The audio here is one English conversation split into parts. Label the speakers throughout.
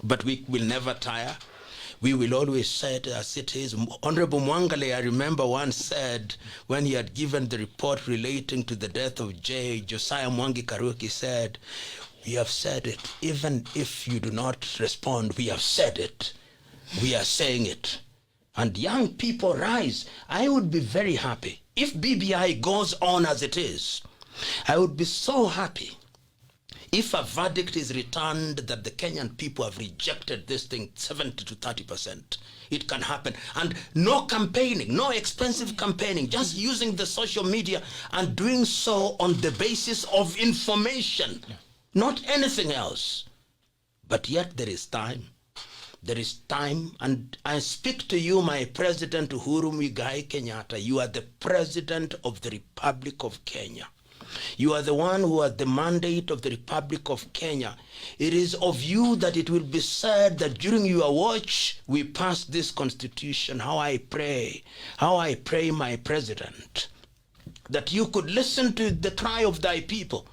Speaker 1: But we will never tire. We will always say it as it is. Honorable Mwangale, I remember, once said, when he had given the report relating to the death of Josiah Mwangi Karuki, said, we have said it. Even if you do not respond, we have said it. We are saying it. And young people rise. I would be very happy if BBI goes on as it is. I would be so happy if a verdict is returned that the Kenyan people have rejected this thing 70 to 30%. It can happen. And no campaigning, no expensive campaigning, just using the social media and doing so on the basis of information, not anything else. But yet there is time. There is time, and I speak to you, my President Uhuru Muigai Kenyatta. You are the President of the Republic of Kenya. You are the one who has the mandate of the Republic of Kenya. It is of you that it will be said that during your watch, we passed this constitution. How I pray, my President, that you could listen to the cry of thy people,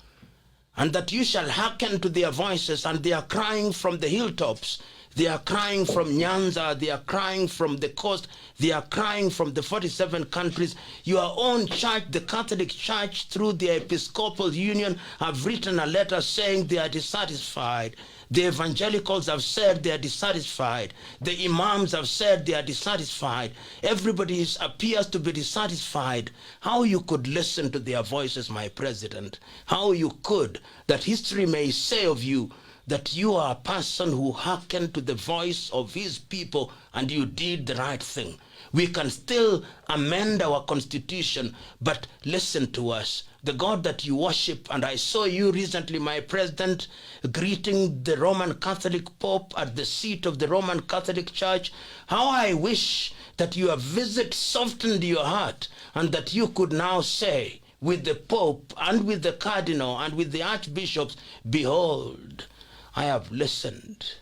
Speaker 1: and that you shall hearken to their voices, and they are crying from the hilltops. They are crying from Nyanza, they are crying from the coast, they are crying from the 47 countries. Your own church, the Catholic Church, through the Episcopal Union, have written a letter saying they are dissatisfied. The evangelicals have said they are dissatisfied. The imams have said they are dissatisfied. Everybody appears to be dissatisfied. How you could listen to their voices, my President? How you could, that history may say of you, that you are a person who hearkened to the voice of his people and you did the right thing. We can still amend our constitution, but listen to us. The God that you worship, and I saw you recently, my President, greeting the Roman Catholic Pope at the seat of the Roman Catholic Church. How I wish that your visit softened your heart, and that you could now say with the Pope and with the Cardinal and with the Archbishops, behold, I have listened,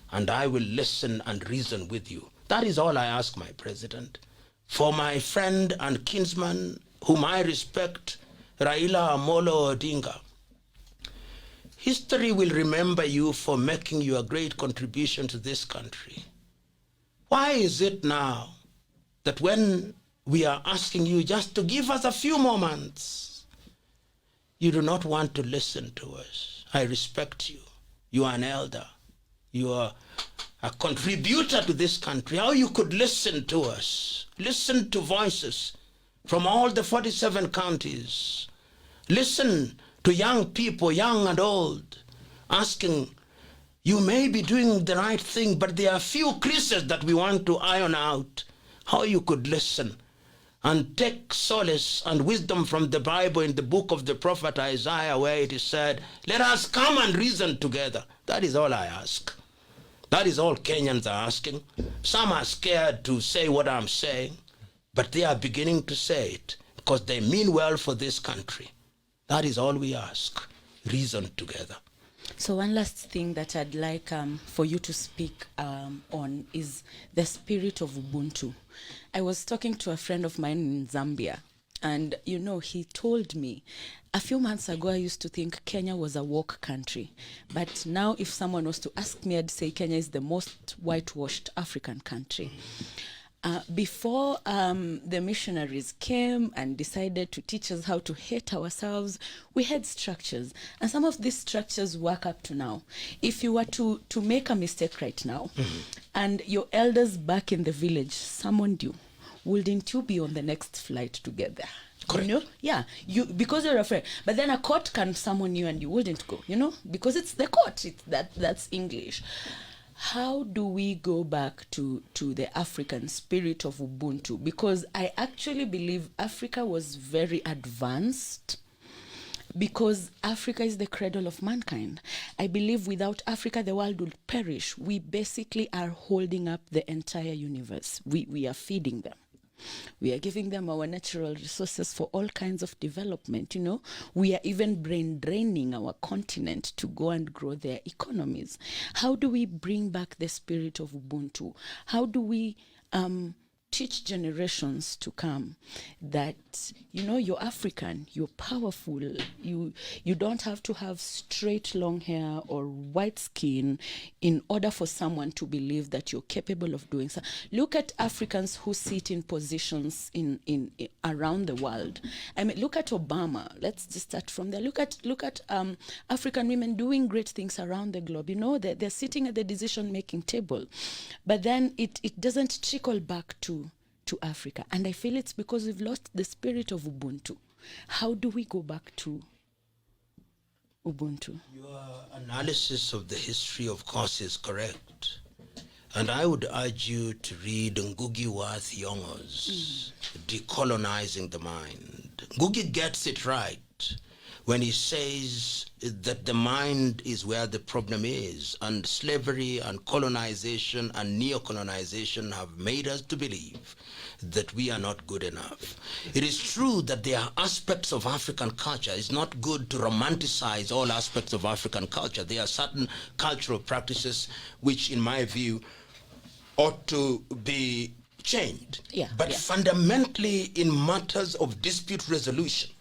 Speaker 1: and I will listen and reason with you. That is all I ask, my President. For my friend and kinsman, whom I respect, Raila Amolo Odinga, history will remember you for making your great contribution to this country. Why is it now that when we are asking you just to give us a few moments, you do not want to listen to us? I respect you. You are an elder. You are a contributor to this country. How you could listen to us, listen to voices from all the 47 counties, listen to young people, young and old, asking, you may be doing the right thing, but there are few creases that we want to iron out. How you could listen and take solace and wisdom from the Bible in the book of the prophet Isaiah, where it is said, let us come and reason together. That is all I ask. That is all Kenyans are asking. Some are scared to say what I'm saying, but they are beginning to say it because they mean well for this country. That is all we ask. Reason together.
Speaker 2: So one last thing that I'd like for you to speak on is the spirit of Ubuntu. I was talking to a friend of mine in Zambia, and he told me a few months ago I used to think Kenya was a woke country, but now if someone was to ask me, I'd say Kenya is the most whitewashed African country. Before the missionaries came and decided to teach us how to hate ourselves, we had structures. And some of these structures work up to now. If you were to make a mistake right now, and your elders back in the village summoned you, wouldn't you be on the next flight together?
Speaker 1: Correct.
Speaker 2: Yeah, because you're afraid. But then a court can summon you and you wouldn't go, because it's the court. That's English. How do we go back to the African spirit of Ubuntu? Because I actually believe Africa was very advanced because Africa is the cradle of mankind. I believe without Africa, the world would perish. We basically are holding up the entire universe. We are feeding them. We are giving them our natural resources for all kinds of development, We are even brain draining our continent to go and grow their economies. How do we bring back the spirit of Ubuntu? How do we teach generations to come that, you know, you're African, you're powerful, you don't have to have straight long hair or white skin in order for someone to believe that you're capable of doing so. Look at Africans who sit in positions in around the world. I mean, look at Obama. Let's just start from there. Look at African women doing great things around the globe. You know, they're sitting at the decision-making table, but then it doesn't trickle back to Africa. And I feel it's because we've lost the spirit of Ubuntu. How do we go back to Ubuntu?
Speaker 1: Your analysis of the history, of course, is correct. And I would urge you to read Ngugi wa Thiong'o's Decolonizing the Mind. Ngugi gets it right when he says that the mind is where the problem is, and slavery and colonization and neo-colonization have made us to believe that we are not good enough. It is true that there are aspects of African culture. It's not good to romanticize all aspects of African culture. There are certain cultural practices which, in my view, ought to be changed. But fundamentally, in matters of dispute resolution,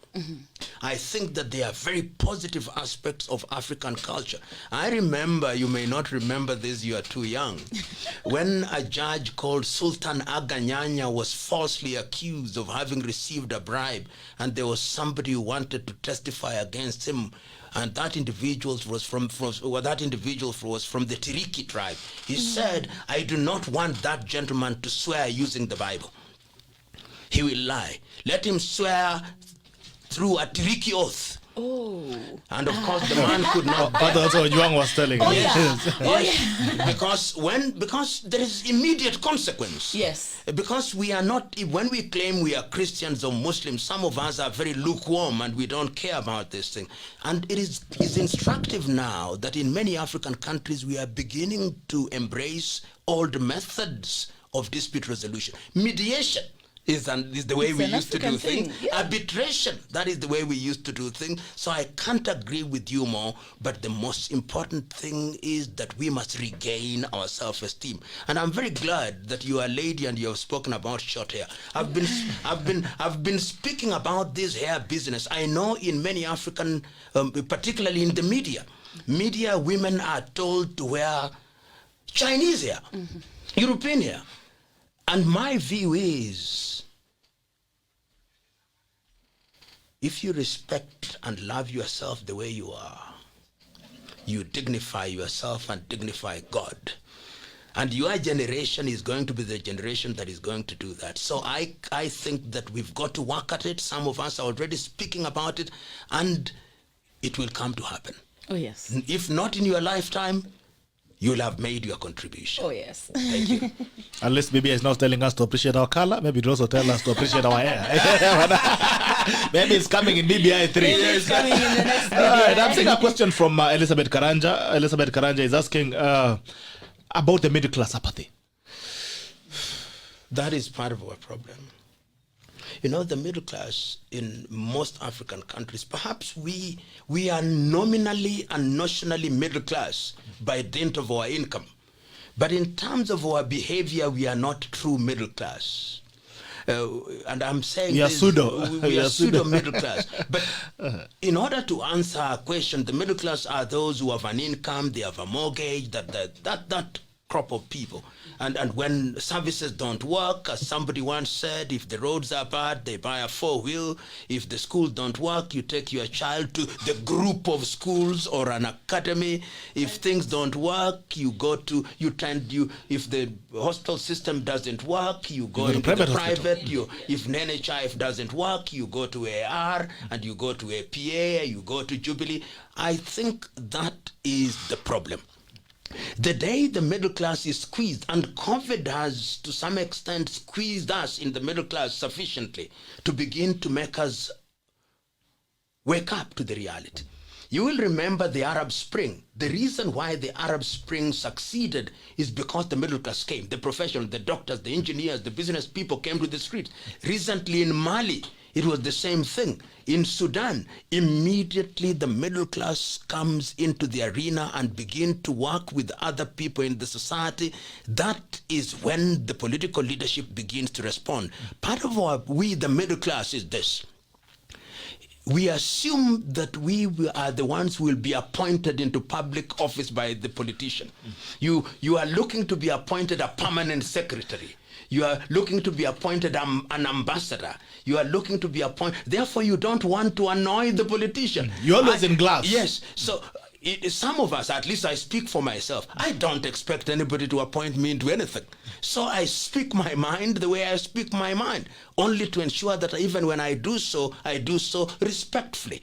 Speaker 1: I think that there are very positive aspects of African culture. I remember, you may not remember this, you are too young, when a judge called Sultan Aga Nyanya was falsely accused of having received a bribe, and there was somebody who wanted to testify against him, and that individual was from the Tiriki tribe. He said, I do not want that gentleman to swear using the Bible. He will lie. Let him swear through a Tiriki oath. And of course the man could not bear.
Speaker 3: That's what Yuang was telling me.
Speaker 1: Because there is immediate consequence. Because we are not, when we claim we are Christians or Muslims, some of us are very lukewarm and we don't care about this thing. And it is instructive now that in many African countries we are beginning to embrace old methods of dispute resolution. Mediation is the way we used to do things. Arbitration, that is the way we used to do things. So I can't agree with you more, but the most important thing is that we must regain our self-esteem. And I'm very glad that you are a lady and you have spoken about short hair. I've been speaking about this hair business. I know in many African, particularly in the media, women are told to wear Chinese hair, European hair. And my view is, if you respect and love yourself the way you are, you dignify yourself and dignify God. And your generation is going to be the generation that is going to do that. So I think that we've got to work at it. Some of us are already speaking about it, and it will come to happen. If not in your lifetime, you'll have made your contribution. Thank you.
Speaker 3: Unless maybe it's not telling us to appreciate our color, maybe it also tell us to appreciate our hair. Maybe it's coming in BBI 3.
Speaker 2: Maybe it's coming in the next BBI.
Speaker 3: All right, I'm seeing a question from Elizabeth Karanja. Elizabeth Karanja is asking about the middle class apathy.
Speaker 1: That is part of our problem. You know, the middle class in most African countries, perhaps we are nominally and notionally middle class by dint of our income. But in terms of our behavior, we are not true middle class. And I'm saying
Speaker 3: we are pseudo
Speaker 1: middle class. But in order to answer our question, the middle class are those who have an income, they have a mortgage, that crop of people. And when services don't work, as somebody once said, if the roads are bad, they buy a 4-wheel. If the schools don't work, you take your child to the group of schools or an academy. If things don't work, if the hospital system doesn't work, you go into the private. If NHIF doesn't work, you go to AR, and you go to APA, you go to Jubilee. I think that is the problem. The day the middle class is squeezed, and COVID has to some extent squeezed us in the middle class sufficiently to begin to make us wake up to the reality. You will remember the Arab Spring. The reason why the Arab Spring succeeded is because the middle class came. The professionals, the doctors, the engineers, the business people came to the streets. Recently in Mali, It was the same thing. In Sudan, immediately the middle class comes into the arena and begin to work with other people in the society. That is when the political leadership begins to respond. Part of we, the middle class, is this. We assume that we are the ones who will be appointed into public office by the politician. You are looking to be appointed a permanent secretary. You are looking to be appointed an ambassador. You are looking to be appointed. Therefore, you don't want to annoy the politician.
Speaker 3: You're always in glass.
Speaker 1: Yes. So some of us, at least I speak for myself, I don't expect anybody to appoint me into anything. So I speak my mind the way I speak my mind, only to ensure that even when I do so respectfully.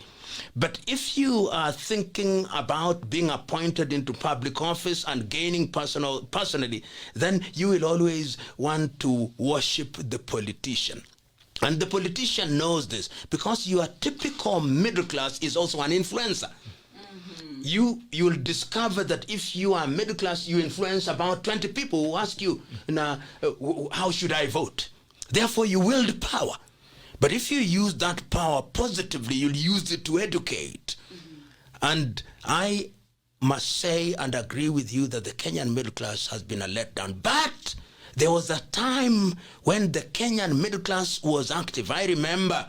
Speaker 1: But if you are thinking about being appointed into public office and gaining personally, then you will always want to worship the politician. And the politician knows this, because your typical middle class is also an influencer. You'll discover that if you are middle class, you influence about 20 people who ask you, how should I vote? Therefore, you wield power. But if you use that power positively, you'll use it to educate. And I must say and agree with you that the Kenyan middle class has been a letdown. But there was a time when the Kenyan middle class was active. I remember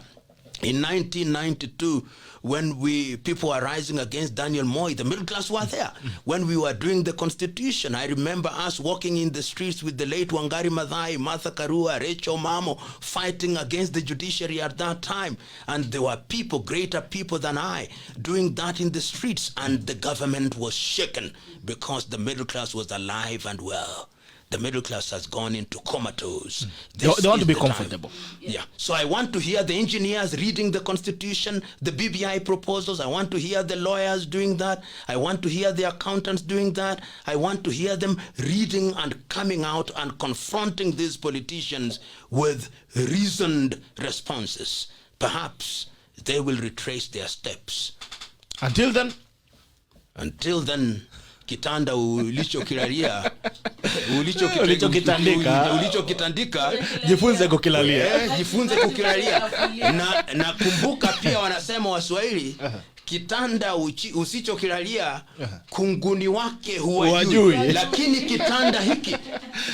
Speaker 1: in 1992, when people were rising against Daniel Moi, the middle class were there. When we were doing the constitution, I remember us walking in the streets with the late Wangari Maathai, Martha Karua, Rachel Mamo, fighting against the judiciary at that time. And there were people, greater people than I, doing that in the streets. And the government was shaken because the middle class was alive and well. The middle class has gone into comatose.
Speaker 3: They want to be comfortable.
Speaker 1: Yeah. So I want to hear the engineers reading the constitution, the BBI proposals. I want to hear the lawyers doing that. I want to hear the accountants doing that. I want to hear them reading and coming out and confronting these politicians with reasoned responses. Perhaps they will retrace their steps.
Speaker 3: Until then,
Speaker 1: kitanda ulichokilalia ulichokitandika
Speaker 3: jifunze kukilalia.
Speaker 1: Jifunze kukilalia. Na kumbuka pia wanasema Waswahili, kitanda usichokilalia kunguni wake huwajui. Lakini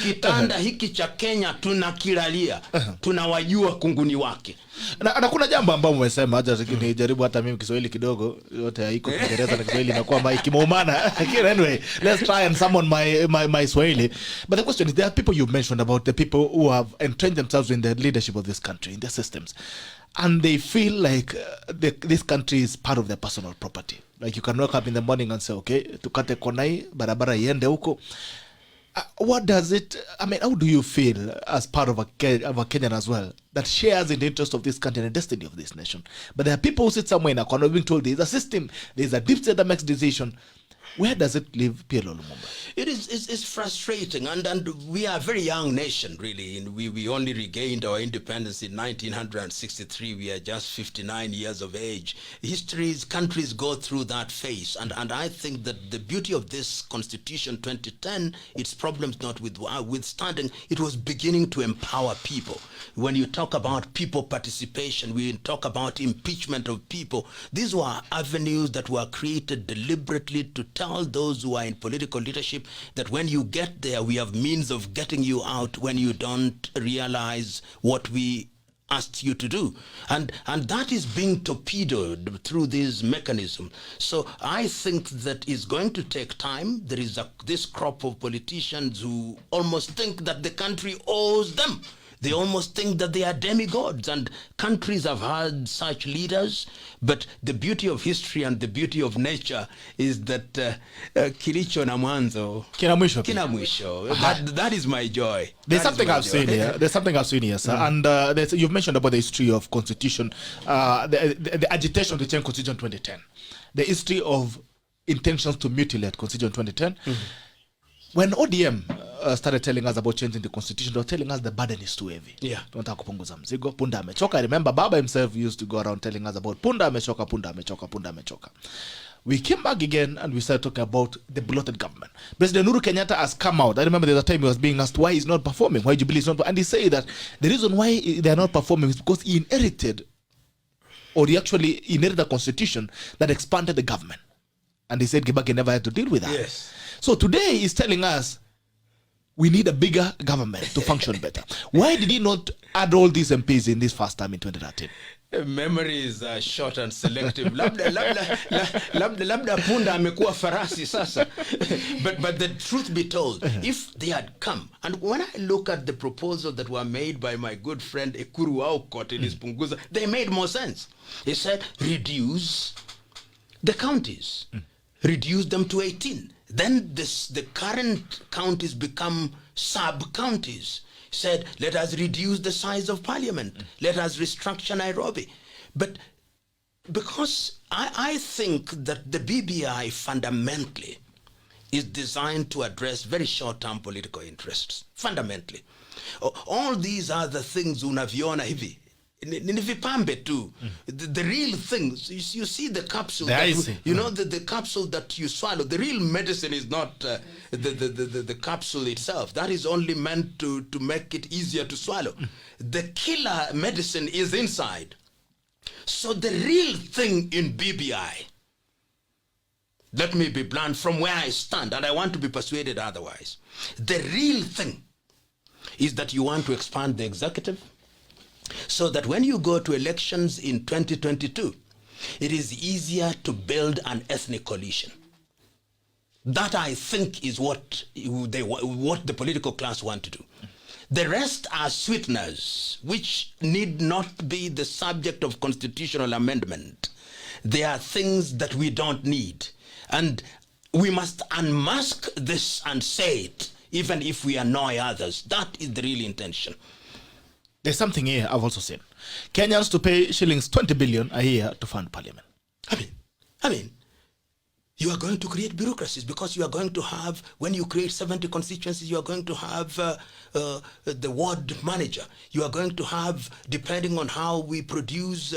Speaker 1: kitanda hiki cha Kenya tunakilalia, tunawajua kunguni wake.
Speaker 3: Na kuna jambo ambalo umesema, hata nikijaribu hata mimi Kiswahili kidogo, yote haiko Kiingereza na Kiswahili inakuwa kimeumana. Anyway, let's try and summon my Swahili. But the question is, there are people you mentioned about the people who have entrenched themselves in the leadership of this country, in their systems, and they feel like this country is part of their personal property. Like you can wake up in the morning and say, okay, tukate konai barabara iende huko. What does it, how do you feel as part of a Kenyan as well, that shares in the interest of this country and the destiny of this nation? But there are people who sit somewhere in a corner being told there's a system, there's a deep state that makes decision. Where does it leave Plo Lumumba?
Speaker 1: It's frustrating, and we are a very young nation, really. We only regained our independence in 1963. We are just 59 years of age. Countries go through that phase, and I think that the beauty of this Constitution 2010, its problems notwithstanding, it was beginning to empower people. When you talk about people participation, we talk about impeachment of people. These were avenues that were created deliberately to tell those who are in political leadership that when you get there, we have means of getting you out when you don't realize what we asked you to do. And that is being torpedoed through this mechanism. So I think that it's going to take time. There is this crop of politicians who almost think that the country owes them. They almost think that they are demigods, and countries have had such leaders. But the beauty of history and the beauty of nature is that kilicho na mwanzo kina mwisho. That is my joy.
Speaker 3: There's something I've seen here, sir. And you've mentioned about the history of Constitution, the agitation to change Constitution 2010, the history of intentions to mutilate Constitution 2010. When ODM started telling us about changing the constitution, they were telling us the burden is too heavy.
Speaker 1: Yeah.
Speaker 3: Tunataka kupunguza mzigo, punda amechoka. I remember Baba himself used to go around telling us about punda amechoka, punda amechoka, punda amechoka. We came back again and we started talking about the bloated government. President Uhuru Kenyatta has come out. I remember there's a time he was being asked why he's not performing, why Jubilee is not, and he said that the reason why they are not performing is because he inherited or he actually inherited a constitution that expanded the government. And he said Kibaki never had to deal with that.
Speaker 1: Yes.
Speaker 3: So today he's telling us we need a bigger government to function better. Why did he not add all these MPs in this first time in 2013?
Speaker 1: Memory is short and selective. labda punda amekuwa farasi sasa. But the truth be told, if they had come, and when I look at the proposals that were made by my good friend Ekuru Aukot in his Punguza, they made more sense. He said, reduce the counties. Reduce them to 18. Then the current counties become sub-counties. Said, let us reduce the size of parliament. Let us restructure Nairobi. But because I think that the BBI fundamentally is designed to address very short-term political interests. Fundamentally. All these other things unaviona hivi. Ni vipambe tu. The real things, you see the capsule, the capsule that you swallow, the real medicine is not the capsule itself. That is only meant to make it easier to swallow. The killer medicine is inside. So the real thing in BBI, let me be blunt from where I stand, and I want to be persuaded otherwise. The real thing is that you want to expand the executive, so that when you go to elections in 2022, it is easier to build an ethnic coalition. That, I think, is what the political class want to do. The rest are sweeteners, which need not be the subject of constitutional amendment. They are things that we don't need. And we must unmask this and say it, even if we annoy others. That is the real intention.
Speaker 3: There's something here I've also seen. Kenyans to pay shillings 20 billion a year to fund parliament.
Speaker 1: I mean, you are going to create bureaucracies because you are going to have, when you create 70 constituencies, you are going to have the ward manager. You are going to have, depending on how we produce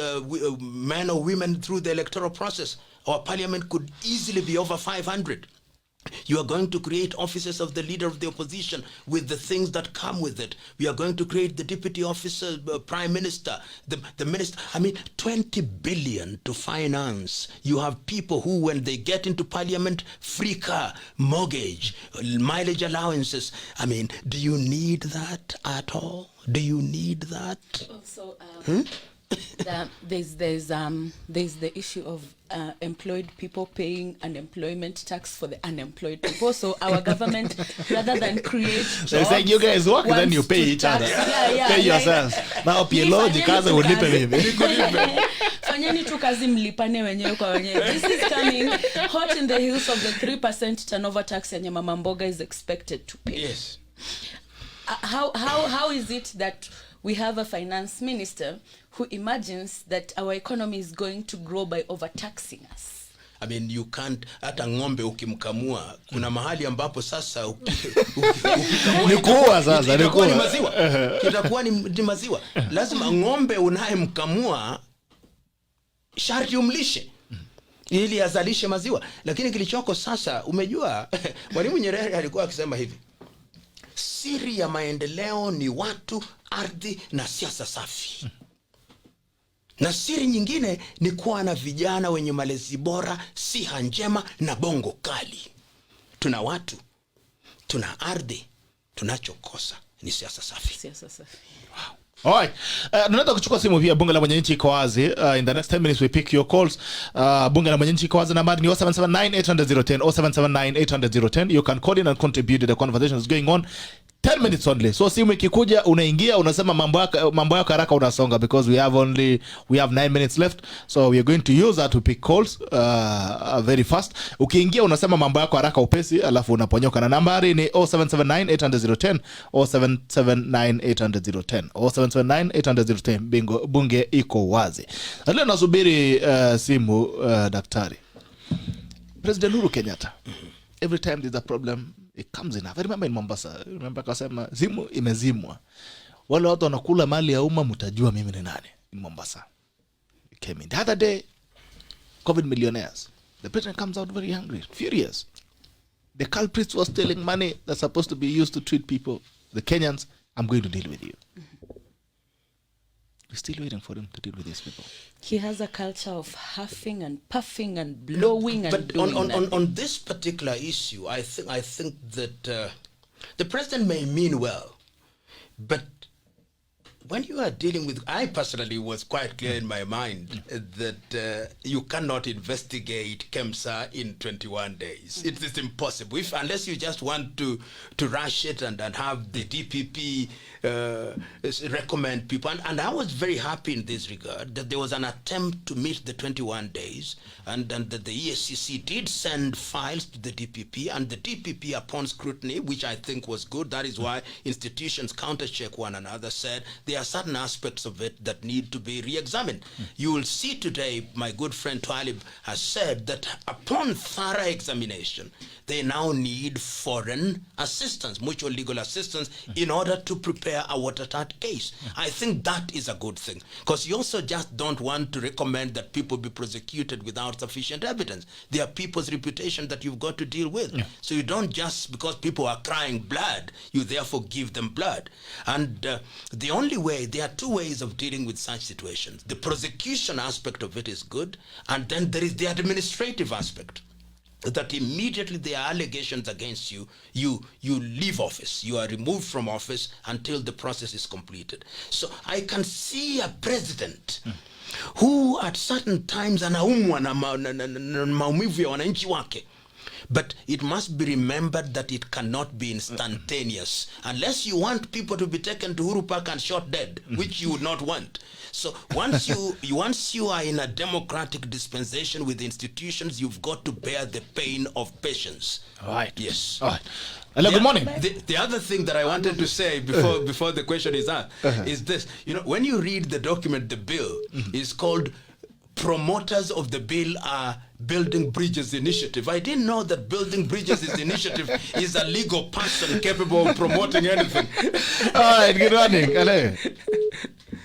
Speaker 1: men or women through the electoral process, our parliament could easily be over 500. You are going to create offices of the leader of the opposition with the things that come with it. We are going to create the deputy officer, prime minister, the minister. 20 billion to finance. You have people who, when they get into parliament, free car, mortgage, mileage allowances. Do you need that at all? Do you need that?
Speaker 2: Also, there's the issue of employed people paying unemployment tax for the unemployed people. So our government, rather than create jobs,
Speaker 3: so it's like you guys work, then you pay each other. Pay yourselves. Now PLO jikaze ulipe mimi.
Speaker 2: Fanyeni tu kazi mlipane wenyewe kwa wenyewe. This is coming hot in the heels of the 3% turnover tax yenye mama mboga is expected to pay.
Speaker 1: Yes.
Speaker 2: How is it that we have a finance minister who imagines that our economy is going to grow by overtaxing us?
Speaker 1: You can't, hata ng'ombe ukimkamua, kuna mahali ambapo sasa
Speaker 3: nikuwa sasa,
Speaker 1: itakuwa ni maziwa. Itakuwa ni maziwa. Lazima ng'ombe unayemkamua sharti umlishe ili azalishe maziwa. Lakini kilichoko sasa, umejua, Mwalimu Nyerere alikuwa akisema hivi: siri ya maendeleo ni watu, ardhi na siasa safi. Na siri nyingine ni kuwa na vijana wenye malezi bora, siha njema na bongo kali. Tuna watu, tuna ardhi, tunachokosa ni siasa safi.
Speaker 2: Siasa safi.
Speaker 3: Wow. Alright. Tunataka kuchukua simu pia. Bunge la Mwananchi iko wazi. In the next 10 minutes we pick your calls. Bunge la Mwananchi iko wazi, nambari ni 0779-800-010 0779-800-010. You can call in and contribute to the conversation that's going on. 10 minutes only. So simu ikikuja unaingia, unasema mambo yako haraka, unasonga, because we have 9 minutes left. So we are going to use that to pick calls very fast. Ukiingia unasema mambo yako haraka upesi, alafu unaponyoka, na nambari ni 0779-800-010 0779-800-010 0779-800-010. Bunge iko wazi. Leo nasubiri simu daktari. President Uhuru Kenyatta, every time there's a problem, it comes in. I remember in Mombasa, akasema simu imezimwa, wale watu wanakula mali ya umma, mtajua mimi ni nani. In Mombasa, it came in. The other day, COVID millionaires, the president comes out very angry, furious. The culprits were stealing money that's supposed to be used to treat people. The Kenyans, I'm going to deal with you. We're still waiting for him to deal with these people.
Speaker 2: He has a culture of huffing and puffing and blowing and doing
Speaker 1: on this particular issue, I think that the president may mean well, but when you are dealing with, I personally was quite clear in my mind that you cannot investigate KEMSA in 21 days. It is impossible. Unless you just want to rush it and have the DPP recommend people. And I was very happy in this regard that there was an attempt to meet the 21 days and that the ESCC did send files to the DPP, and the DPP, upon scrutiny, which I think was good, that is why institutions countercheck one another, said there are certain aspects of it that need to be re-examined. You will see today, my good friend Twalib has said that upon thorough examination, they now need foreign assistance, mutual legal assistance, in order to prepare a watertight case. I think that is a good thing, because you also just don't want to recommend that people be prosecuted without sufficient evidence. There are people's reputation that you've got to deal with. So you don't just, because people are crying blood, you therefore give them blood. And the only way, there are two ways of dealing with such situations. The prosecution aspect of it is good, and then there is the administrative aspect, that immediately there are allegations against you, you leave office. You are removed from office until the process is completed. So I can see a president who at certain times anaumwa na maumivu ya wananchi wake. But it must be remembered that it cannot be instantaneous unless you want people to be taken to Uhuru Park and shot dead, which you would not want. So once you are in a democratic dispensation with institutions, you've got to bear the pain of patience.
Speaker 3: All right.
Speaker 1: Yes.
Speaker 3: All right. Hello, good morning.
Speaker 1: The other thing that I wanted to say before the question is asked is this. You know, when you read the document, the bill is called Promoters of the Bill Are Building Bridges Initiative. I didn't know that Building Bridges Initiative is a legal person capable of promoting anything.
Speaker 3: All right, good morning. Hello.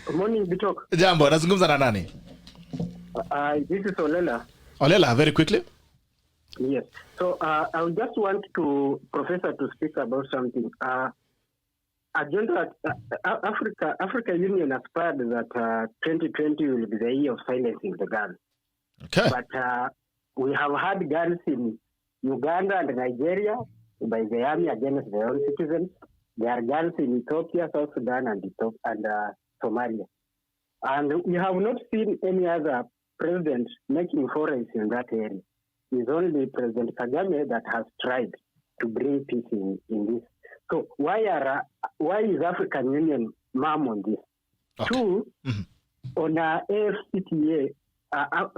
Speaker 4: Good morning, Bitok.
Speaker 3: Jambo, nazungumza na nani?
Speaker 4: This is Olela.
Speaker 3: Olela, very quickly.
Speaker 4: Yes. So I would just want to Professor to speak about something. Agenda Africa Union aspired that 2020 will be the year of silencing the guns.
Speaker 3: Okay.
Speaker 4: But we have had guns in Uganda and Nigeria by the army against their own citizens. There are guns in Ethiopia, South Sudan, and Somalia. And we have not seen any other president making forays in that area. It's only President Kagame that has tried to bring peace in this. So why is African Union mum on this?
Speaker 3: Okay.
Speaker 4: Two, on AfCFTA,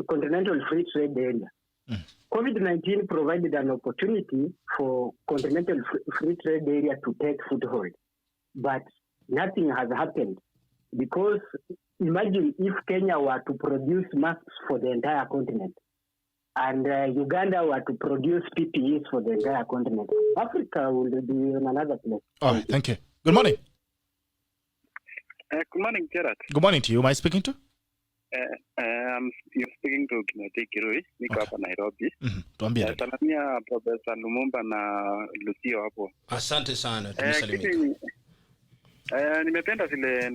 Speaker 4: Continental Free Trade Area, COVID-19 provided an opportunity for Continental Free Trade Area to take foothold. But nothing has happened, because imagine if Kenya were to produce masks for the entire continent, and Uganda were to produce PPEs for the entire continent, Africa will be in another place.
Speaker 3: All right, thank you. Good morning.
Speaker 5: Good morning, Gerard.
Speaker 3: Good morning to you. Am I speaking to?
Speaker 5: You're speaking to Kinoti Kirui. Niko hapa Nairobi.
Speaker 3: Tuambie.
Speaker 5: Salamia Professor Lumumba na Lucio hapo.
Speaker 1: Asante sana. Tumesalimika.
Speaker 5: Nimependa vile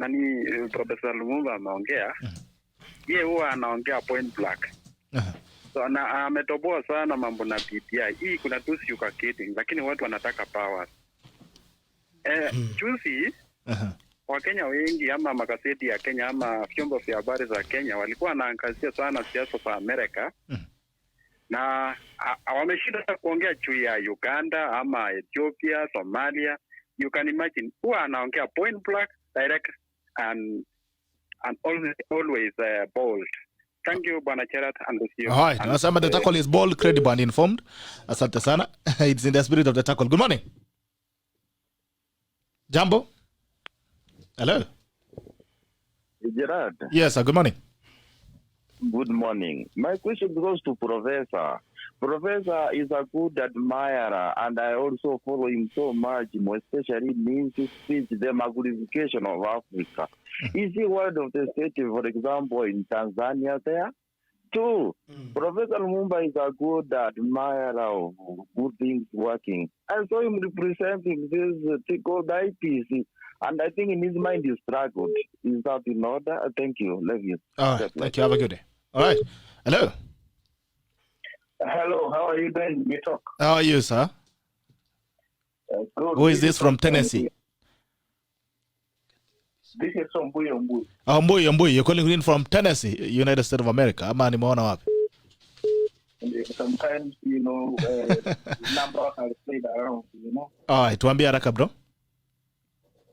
Speaker 5: Professor Lumumba ameongea. Yeye huwa anaongea point blank. So ametoboa sana mambo na BBI. Hii kuna tu sugarcoating, lakini watu wanataka power. Juzi Wakenya wengi ama magazeti ya Kenya ama vyombo vya habari za Kenya walikuwa wanaangazia sana siasa za Amerika. Na wameshinda kuongea juu ya Uganda ama Ethiopia, Somalia. You can imagine, huwa anaongea point blank, direct and always bold. Thank you, Bwana Gerard and Lucio.
Speaker 3: All right. Nasema the tackle is bold, credible and informed. Asante sana. It's in the spirit of the tackle. Good morning. Jambo. Hello.
Speaker 6: Gerard.
Speaker 3: Yes, good morning.
Speaker 6: Good morning. My question goes to Professor. Professor is a good admirer, and I also follow him so much, especially in his speech, the magnification of Africa. Is he one of the states, for example, in Tanzania there? Two, Professor Lumumba is a good admirer of good things working. I saw him representing this thing called IPC, and I think in his mind he struggled. Is that in order? Thank you. Love you.
Speaker 3: All right. Thank you. Have a good day. All right. Hello.
Speaker 7: Hello, how are you doing? You talk.
Speaker 3: How are you, sir?
Speaker 7: Good.
Speaker 3: Who is this from Tennessee?
Speaker 7: This is from Mbuyi.
Speaker 3: Oh, Mbuyi. You're calling in from Tennessee, United States of America. Ama nimeona wapi?
Speaker 7: Sometimes, numbers are played around,
Speaker 3: All right. Tuambie haraka, bro.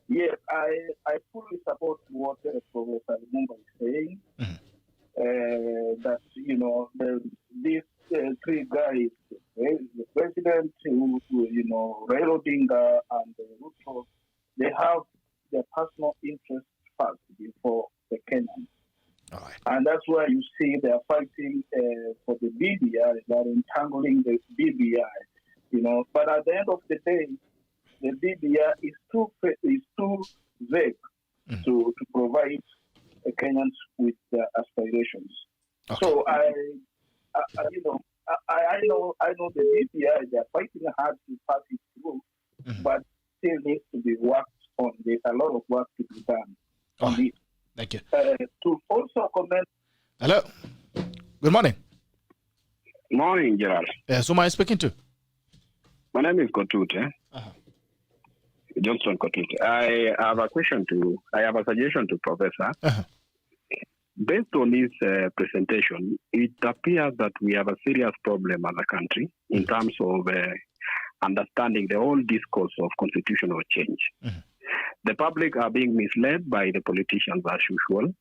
Speaker 7: Yes, I fully support what Professor Lumumba is saying. That, these three guys, the president, Raila Odinga and Ruto, they have their personal interest first before the Kenyans.
Speaker 3: All right.
Speaker 7: And that's why you see they are fighting for the BBI, they are entangling the BBI, But at the end of the day, the BBI is too vague to provide the Kenyans with their aspirations.
Speaker 3: Okay.
Speaker 7: So I know the BBI, they are fighting hard to pass it through, but still needs to be worked on. There's a lot of work to be done on it.
Speaker 3: Thank you.
Speaker 7: To also comment.
Speaker 3: Hello. Good morning.
Speaker 5: Morning, Gerald.
Speaker 3: Who am I speaking to?
Speaker 5: My name is Kotute. Johnson Kotute. I have a suggestion to Professor. Based on his presentation, it appears that we have a serious problem as a country in terms of understanding the whole discourse of constitutional change. The public are being misled by the politicians as usual,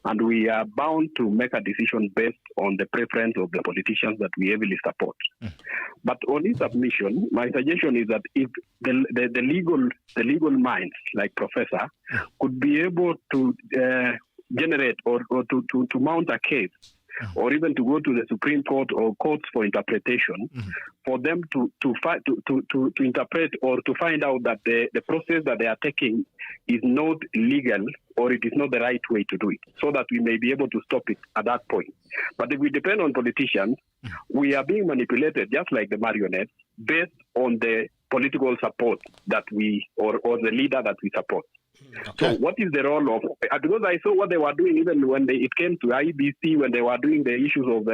Speaker 5: and we are bound to make a decision based on the preference of the politicians that we heavily support. But on his submission, my suggestion is that if the legal minds, like Professor, could be able to generate or to mount a case, or even to go to the Supreme Court or courts for interpretation, for them to interpret or to find out that the process that they are taking is not legal or it is not the right way to do it, so that we may be able to stop it at that point. But if we depend on politicians, we are being manipulated just like the marionettes based on the political support that we or the leader that we support. Okay. So what is the role of, because I saw what they were doing even when it came to IBC, when they were doing the issues of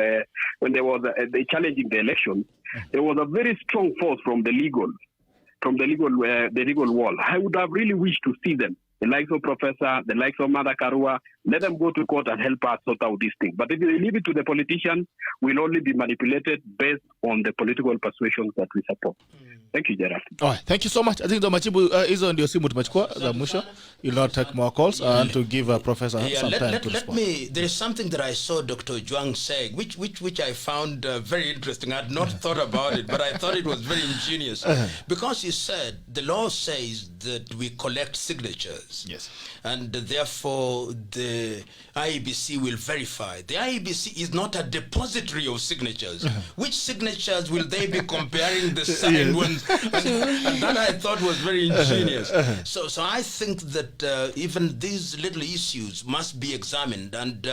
Speaker 5: when there was they challenging the elections, there was a very strong force from the legal wall. I would have really wished to see them, the likes of Professor, the likes of Mother Karua, let them go to court and help us sort out this thing. But if we leave it to the politicians, we'll only be manipulated based on the political persuasions that we support. Thank you, Gerard.
Speaker 3: All right, thank you so much. I think the machibu hizo ndio simu tumechukua za mwisho. You'll not take more calls and to give a professor some time to respond.
Speaker 1: There is something that I saw Dr. Juang saying, which I found very interesting. I had not thought about it, but I thought it was very ingenious. Because he said the law says that we collect signatures.
Speaker 3: Yes.
Speaker 1: And therefore the IEBC will verify. The IEBC is not a depository of signatures. Which signatures will they be comparing the signed ones? And that I thought was very ingenious. So I think that even these little issues must be examined. And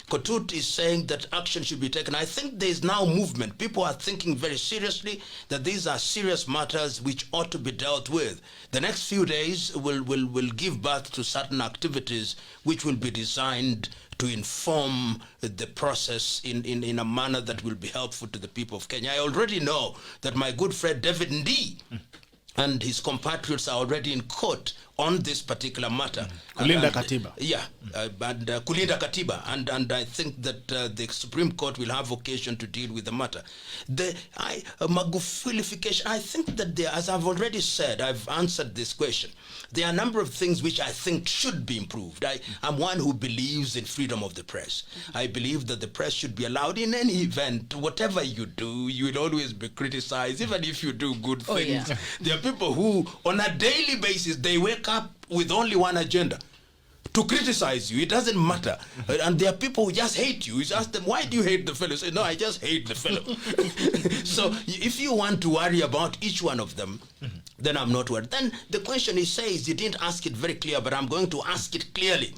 Speaker 1: Kotut is saying that action should be taken. I think there is now movement. People are thinking very seriously that these are serious matters which ought to be dealt with. The next few days will give birth to certain activities which will be designed to inform the process in a manner that will be helpful to the people of Kenya. I already know that my good friend David Ndii and his compatriots are already in court on this particular matter.
Speaker 3: Kulinda Katiba.
Speaker 1: Yeah, and Kulinda Katiba. And I think that the Supreme Court will have occasion to deal with the matter. The Magufulification, I think that there, as I've already said, I've answered this question. There are a number of things which I think should be improved. I'm one who believes in freedom of the press. I believe that the press should be allowed in any event. Whatever you do, you will always be criticized, even if you do good things. Yeah. There are people who, on a daily basis, they wake up with only one agenda: to criticize you. It doesn't matter. And there are people who just hate you. You ask them, why do you hate the fellow? Say, no, I just hate the fellow. So if you want to worry about each one of them, then I'm not worried. Then the question he says, you didn't ask it very clear, but I'm going to ask it clearly.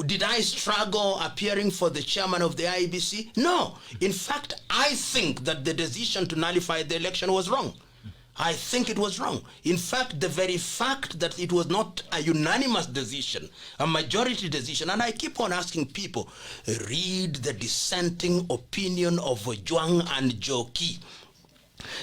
Speaker 1: Did I struggle appearing for the chairman of the IEBC? No. In fact, I think that the decision to nullify the election was wrong. I think it was wrong. In fact, the very fact that it was not a unanimous decision, a majority decision, and I keep on asking people, read the dissenting opinion of Ojwang and Joki.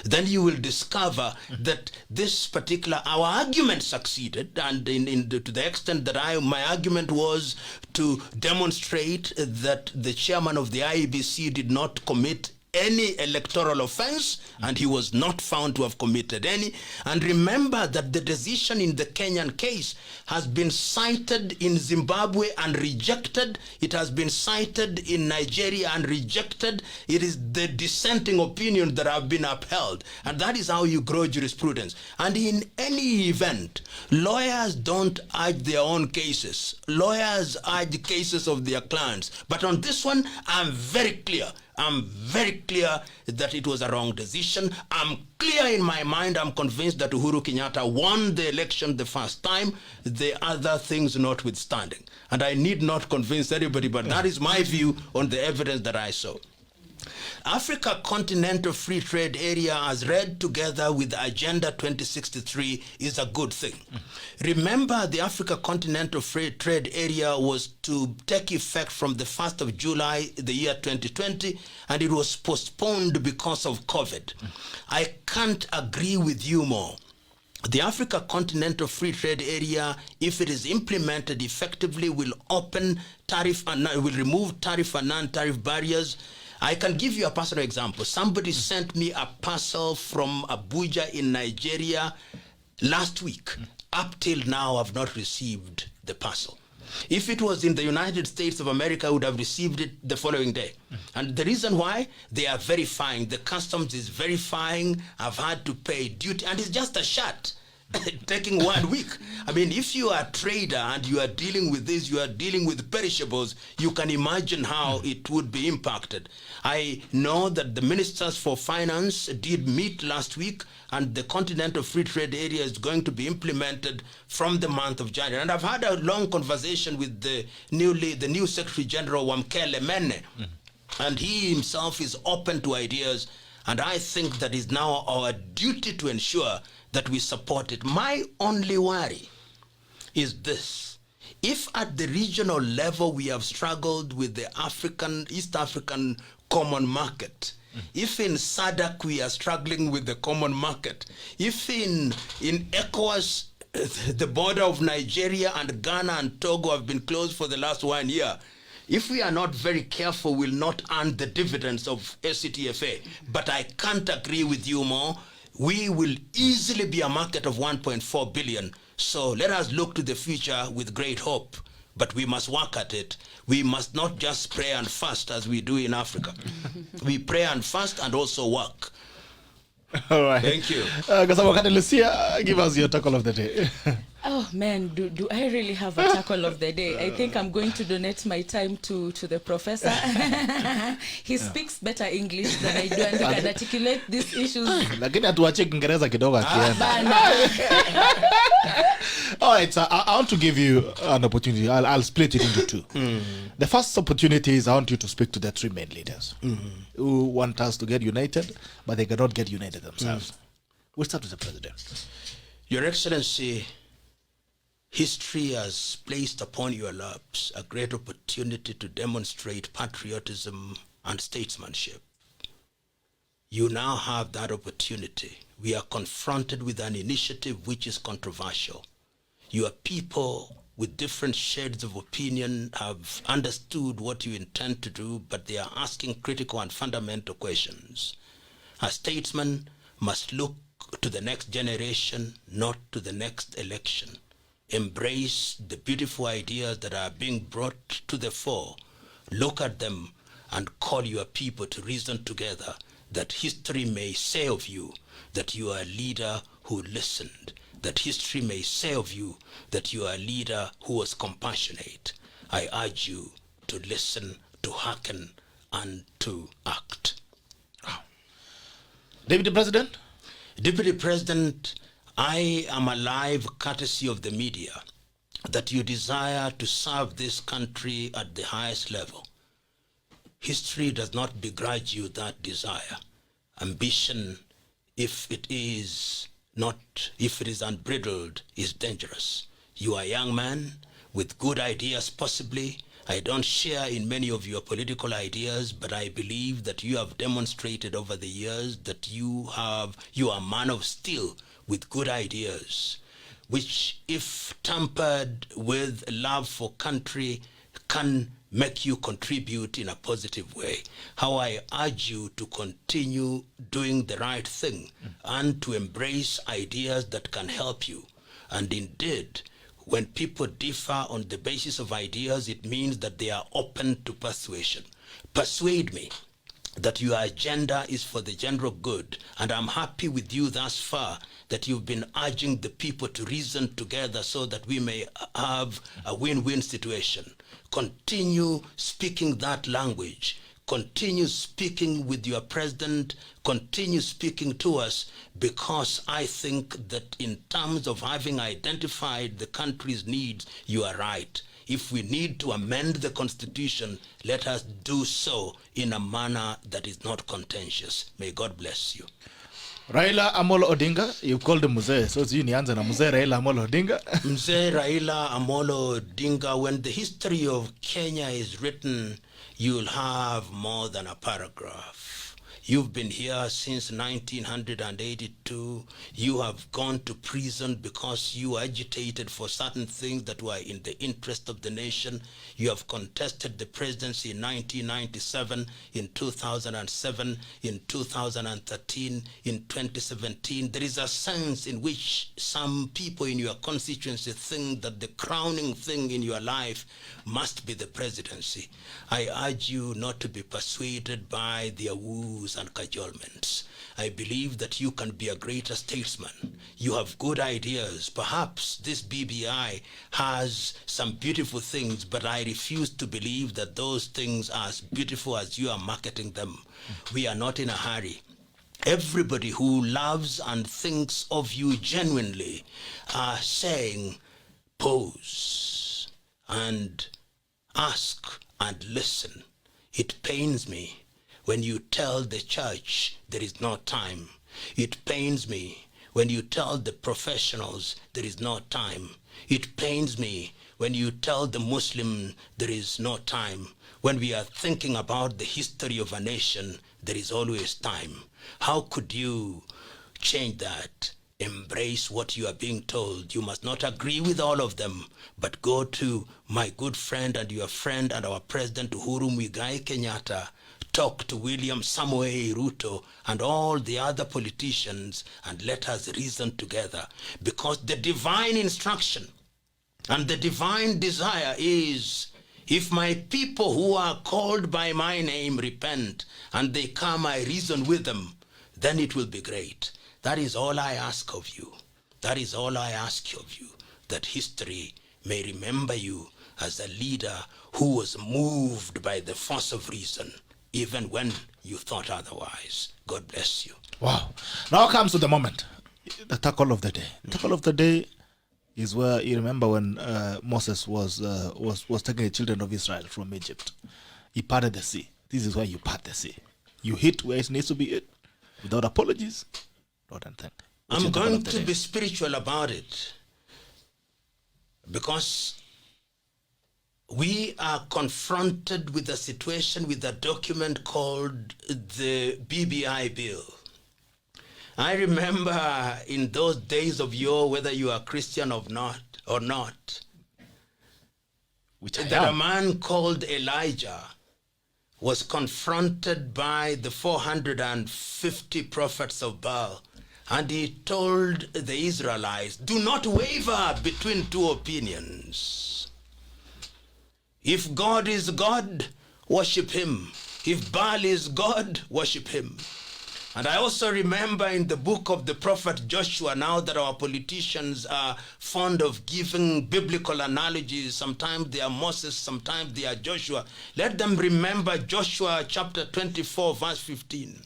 Speaker 1: Then you will discover that this particular, our argument succeeded, and to the extent that my argument was to demonstrate that the chairman of the IEBC did not commit any electoral offense, and he was not found to have committed any. And remember that the decision in the Kenyan case has been cited in Zimbabwe and rejected. It has been cited in Nigeria and rejected. It is the dissenting opinions that have been upheld. And that is how you grow jurisprudence. And in any event, lawyers don't urge their own cases. Lawyers urge cases of their clients. But on this one, I'm very clear that it was a wrong decision. I'm clear in my mind, I'm convinced that Uhuru Kenyatta won the election the first time, the other things notwithstanding. And I need not convince anybody, but that is my view on the evidence that I saw. Africa Continental Free Trade Area, as read together with Agenda 2063, is a good thing. Remember, the Africa Continental Free Trade Area was to take effect from the 1st of July, the year 2020, and it was postponed because of COVID. I can't agree with you more. The Africa Continental Free Trade Area, if it is implemented effectively, will open tariff and will remove tariff and non-tariff barriers. I can give you a personal example. Somebody sent me a parcel from Abuja in Nigeria last week. Up till now, I've not received the parcel. If it was in the United States of America, I would have received it the following day. And the reason why, they are verifying. The customs is verifying. I've had to pay duty, and it's just a shirt. Taking 1 week. I mean, if you are a trader and you are dealing with this, you are dealing with perishables, you can imagine how it would be impacted. I know that the ministers for finance did meet last week, and the Continental Free Trade Area is going to be implemented from the month of January. And I've had a long conversation with the new Secretary General Wamkele Mene, and he himself is open to ideas, and I think that is now our duty to ensure that we support it. My only worry is this. If at the regional level we have struggled with the East African common market, if in SADC we are struggling with the common market, if in ECOWAS the border of Nigeria and Ghana and Togo have been closed for the last 1 year, if we are not very careful, we'll not earn the dividends of ACTFA. But I can't agree with you more. We will easily be a market of 1.4 billion. So let us look to the future with great hope. But we must work at it. We must not just pray and fast as we do in Africa. We pray and fast and also work.
Speaker 3: All right.
Speaker 1: Thank you.
Speaker 3: Lucia, give us your tackle of the day.
Speaker 2: Oh man, do I really have a tackle of the day? I think I'm going to donate my time to the professor. He speaks better English than I do, and he can articulate these issues.
Speaker 3: Lakini atuache Kiingereza kidogo akienda. All right, so I want to give you an opportunity. I'll split it into two. The first opportunity is I want you to speak to the three main leaders who want us to get united, but they cannot get united themselves. We'll start with the president.
Speaker 1: Your Excellency, history has placed upon your laps a great opportunity to demonstrate patriotism and statesmanship. You now have that opportunity. We are confronted with an initiative which is controversial. Your people with different shades of opinion have understood what you intend to do, but they are asking critical and fundamental questions. A statesman must look to the next generation, not to the next election. Embrace the beautiful ideas that are being brought to the fore. Look at them and call your people to reason together, that history may say of you that you are a leader who listened, that history may say of you that you are a leader who was compassionate. I urge you to listen, to hearken, and to act.
Speaker 3: Deputy President?
Speaker 1: Deputy President, I am alive courtesy of the media. that you desire to serve this country at the highest level. History does not begrudge you that desire. Ambition, if it is unbridled, is dangerous. You are a young man with good ideas possibly. I don't share in many of your political ideas, but I believe that you have demonstrated over the years that you are a man of steel with good ideas, which, if tempered with love for country, can make you contribute in a positive way. How I urge you to continue doing the right thing and to embrace ideas that can help you. And indeed, when people differ on the basis of ideas, it means that they are open to persuasion. Persuade me that your agenda is for the general good, and I'm happy with you thus far that you've been urging the people to reason together so that we may have a win-win situation. Continue speaking that language. Continue speaking with your president. Continue speaking to us, because I think that in terms of having identified the country's needs, you are right. If we need to amend the constitution, let us do so in a manner that is not contentious. May God bless you.
Speaker 3: Raila Amolo Odinga, you called him Mzee, so you nianze na Mzee Raila Amolo Odinga.
Speaker 1: Mzee Raila Amolo Odinga, when the history of Kenya is written, you'll have more than a paragraph. You've been here since 1982. You have gone to prison because you agitated for certain things that were in the interest of the nation. You have contested the presidency in 1997, in 2007, in 2013, in 2017. There is a sense in which some people in your constituency think that the crowning thing in your life must be the presidency. I urge you not to be persuaded by their woos and cajolements. I believe that you can be a greater statesman. You have good ideas. Perhaps this BBI has some beautiful things, but I refuse to believe that those things are as beautiful as you are marketing them. We are not in a hurry. Everybody who loves and thinks of you genuinely are saying, pause and ask and listen. It pains me when you tell the church there is no time. It pains me when you tell the professionals there is no time. It pains me when you tell the Muslim there is no time. When we are thinking about the history of a nation, there is always time. How could you change that? Embrace what you are being told. You must not agree with all of them, but go to my good friend and your friend and our President Uhuru Muigai Kenyatta, talk to William Samoei Ruto and all the other politicians, and let us reason together, because the divine instruction and the divine desire is, if my people who are called by my name repent and they come, I reason with them, then it will be great. That is all I ask of you. That is all I ask of you, that history may remember you as a leader who was moved by the force of reason, even when you thought otherwise. God bless you.
Speaker 3: Wow. Now comes to the moment, the tackle of the day. The tackle of the day is where you remember when Moses was taking the children of Israel from Egypt. He parted the sea. This is where you part the sea. You hit where it needs to be hit, without apologies, not anything.
Speaker 1: I'm going to be spiritual about it, because we are confronted with a situation with a document called the BBI bill. I remember in those days of yore, whether you are Christian or not, that a man called Elijah was confronted by the 450 prophets of Baal, and he told the Israelites, do not waver between two opinions. If God is God, worship him. If Baal is God, worship him. And I also remember in the book of the prophet Joshua, now that our politicians are fond of giving biblical analogies, sometimes they are Moses, sometimes they are Joshua. Let them remember Joshua chapter 24, verse 15.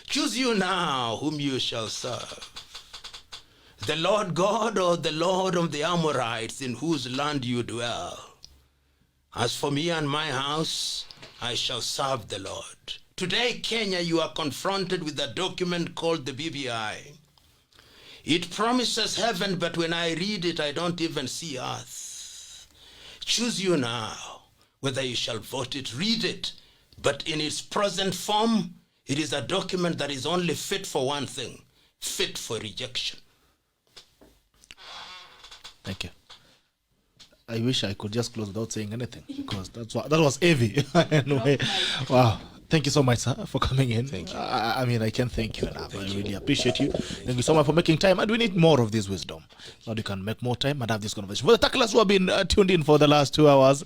Speaker 1: Choose you now whom you shall serve. the Lord God or the Lord of the Amorites in whose land you dwell. As for me and my house, I shall serve the Lord. Today, Kenya, you are confronted with a document called the BBI. It promises heaven, but when I read it, I don't even see earth. Choose you now whether you shall vote it. Read it, but in its present form, it is a document that is only fit for one thing, fit for rejection.
Speaker 3: Thank you. I wish I could just close without saying anything, because that was heavy. Anyway, wow. Thank you so much, sir, for coming in.
Speaker 1: Thank you.
Speaker 3: I mean, I can't thank you enough. I really appreciate you. Thank you so much for making time. And we need more of this wisdom. So you can make more time and have this conversation. For the tacklers who have been tuned in for the last 2 hours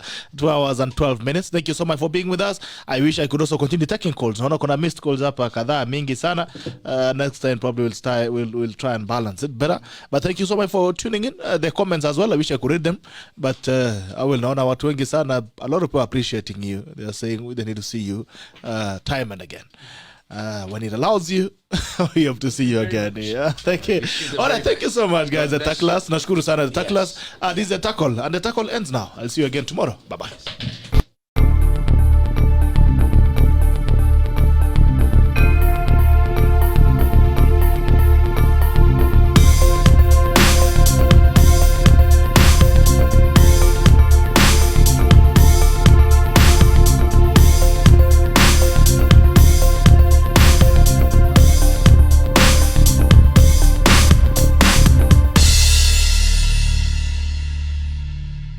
Speaker 3: and 12 minutes, thank you so much for being with us. I wish I could also continue taking calls. Naona kuna missed calls hapa kadhaa mingi sana. Next time probably we'll try and balance it better. But thank you so much for tuning in. The comments as well, I wish I could read them. But I will naona watu wengi sana. A lot of people are appreciating you. They are saying they need to see you time and again. When it allows you, we have to see you again. Yeah, thank you. All right, thank you so much, guys. The Tacklas, nashukuru sana the Tacklas. This is the tackle, and the tackle ends now. I'll see you again tomorrow. Bye bye.